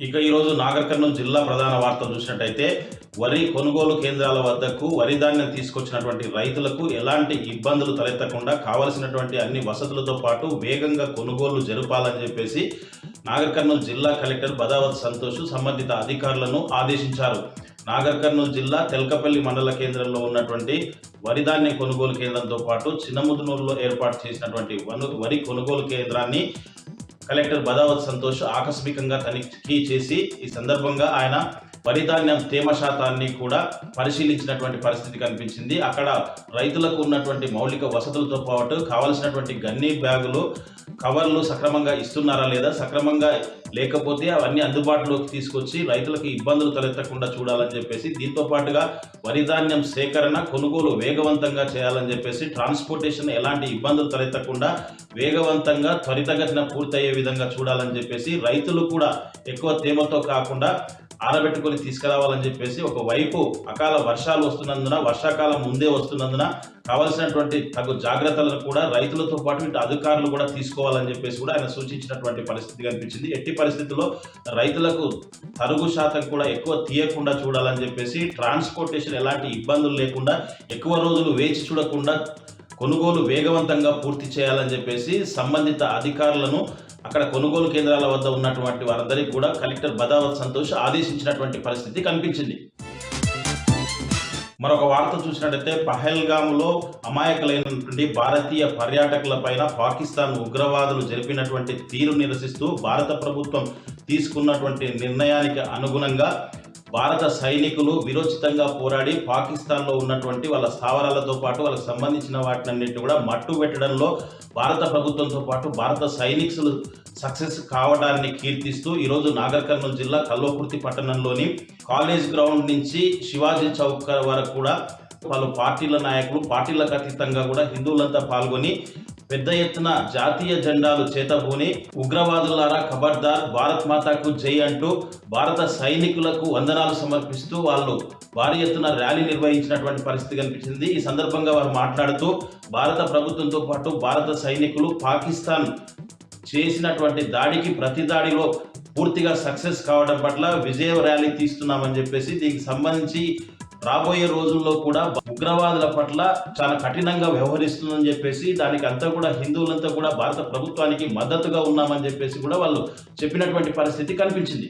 ఇక ఈరోజు నాగర్ కర్నూలు జిల్లా ప్రధాన వార్త చూసినట్టయితే వరి కొనుగోలు కేంద్రాల వద్దకు వరి ధాన్యం తీసుకొచ్చినటువంటి రైతులకు ఎలాంటి ఇబ్బందులు తలెత్తకుండా కావలసినటువంటి అన్ని వసతులతో పాటు వేగంగా కొనుగోలు జరపాలని చెప్పేసి నాగర్ కర్నూలు జిల్లా కలెక్టర్ బదావత్ సంతోష్ సంబంధిత అధికారులను ఆదేశించారు. నాగర్ కర్నూలు జిల్లా తెల్కపల్లి మండల కేంద్రంలో ఉన్నటువంటి వరి ధాన్యం కొనుగోలు కేంద్రంతో పాటు చిన్నముదునూరులో ఏర్పాటు చేసినటువంటి వరి కొనుగోలు కేంద్రాన్ని కలెక్టర్ బదావత్ సంతోష్ ఆకస్మికంగా తనిఖీ చేసి ఈ సందర్భంగా ఆయన వరి ధాన్యం తేమ శాతాన్ని కూడా పరిశీలించినటువంటి పరిస్థితి కనిపించింది. అక్కడ రైతులకు ఉన్నటువంటి మౌలిక వసతులతో పాటు కావలసినటువంటి గన్నీ బ్యాగులు కవర్లు సక్రమంగా ఇస్తున్నారా లేదా, సక్రమంగా లేకపోతే అవన్నీ అందుబాటులోకి తీసుకొచ్చి రైతులకు ఇబ్బందులు తలెత్తకుండా చూడాలని చెప్పేసి, దీంతో పాటుగా వరి ధాన్యం సేకరణ కొనుగోలు వేగవంతంగా చేయాలని చెప్పేసి, ట్రాన్స్పోర్టేషన్ ఎలాంటి ఇబ్బందులు తలెత్తకుండా వేగవంతంగా త్వరితగతిన పూర్తయ్యే విధంగా చూడాలని చెప్పేసి, రైతులు కూడా ఎక్కువ తేమతో కాకుండా ఆరబెట్టుకొని తీసుకురావాలని చెప్పేసి, ఒకవైపు అకాల వర్షాలు వస్తున్నందున, వర్షాకాలం ముందే వస్తున్నందున కావలసినటువంటి తగు జాగ్రత్తలను కూడా రైతులతో పాటు ఇటు అధికారులు కూడా తీసుకోవాలని చెప్పేసి కూడా ఆయన సూచించినటువంటి పరిస్థితి కనిపించింది. ఎట్టి పరిస్థితుల్లో రైతులకు తరుగు శాతం కూడా ఎక్కువ తీయకుండా చూడాలని చెప్పేసి, ట్రాన్స్పోర్టేషన్ ఎలాంటి ఇబ్బందులు లేకుండా ఎక్కువ రోజులు వేచి చూడకుండా కొనుగోలు వేగవంతంగా పూర్తి చేయాలని చెప్పేసి సంబంధిత అధికారులను అక్కడ కొనుగోలు కేంద్రాల వద్ద ఉన్నటువంటి వారందరికీ కూడా కలెక్టర్ బదావత్ సంతోష్ ఆదేశించినటువంటి పరిస్థితి కనిపించింది. మరొక వార్త చూసినట్టయితే పహల్గామ్లో అమాయకులైనటువంటి భారతీయ పర్యాటకులపైన పాకిస్తాన్ ఉగ్రవాదులు జరిపినటువంటి తీరు నిరసిస్తూ భారత ప్రభుత్వం తీసుకున్నటువంటి నిర్ణయానికి అనుగుణంగా భారత సైనికులు విరోచితంగా పోరాడి పాకిస్తాన్లో ఉన్నటువంటి వాళ్ళ స్థావరాలతో పాటు వాళ్ళకి సంబంధించిన వాటినన్నింటినీ కూడా మట్టు పెట్టడంలో భారత ప్రభుత్వంతో పాటు భారత సైనికులు సక్సెస్ కావడాన్ని కీర్తిస్తూ ఈరోజు నాగర్ కర్నూలు జిల్లా కల్వకుర్తి పట్టణంలోని కాలేజ్ గ్రౌండ్ నుంచి శివాజీ చౌక్ వరకు కూడా వాళ్ళు పార్టీల నాయకులు, పార్టీలకు అతీతంగా కూడా హిందువులంతా పాల్గొని పెద్ద ఎత్తున జాతీయ జెండాలు చేతబూని ఉగ్రవాదులారా ఖబర్దార్, భారత్ మాతాకు జై అంటూ భారత సైనికులకు వందనాలు సమర్పిస్తూ వాళ్ళు భారీ ఎత్తున ర్యాలీ నిర్వహించినటువంటి పరిస్థితి కనిపించింది. ఈ సందర్భంగా వారు మాట్లాడుతూ భారత ప్రభుత్వంతో పాటు భారత సైనికులు పాకిస్తాన్ చేసినటువంటి దాడికి ప్రతి దాడిలో పూర్తిగా సక్సెస్ కావడం పట్ల విజయ ర్యాలీ తీస్తున్నామని చెప్పేసి, దీనికి సంబంధించి రాబోయే రోజుల్లో కూడా ఉగ్రవాదుల పట్ల చాలా కఠినంగా వ్యవహరిస్తుందని చెప్పేసి, దానికి అంతా కూడా హిందువులంతా కూడా భారత ప్రభుత్వానికి మద్దతుగా ఉన్నామని చెప్పేసి కూడా వాళ్ళు చెప్పినటువంటి పరిస్థితి కనిపించింది.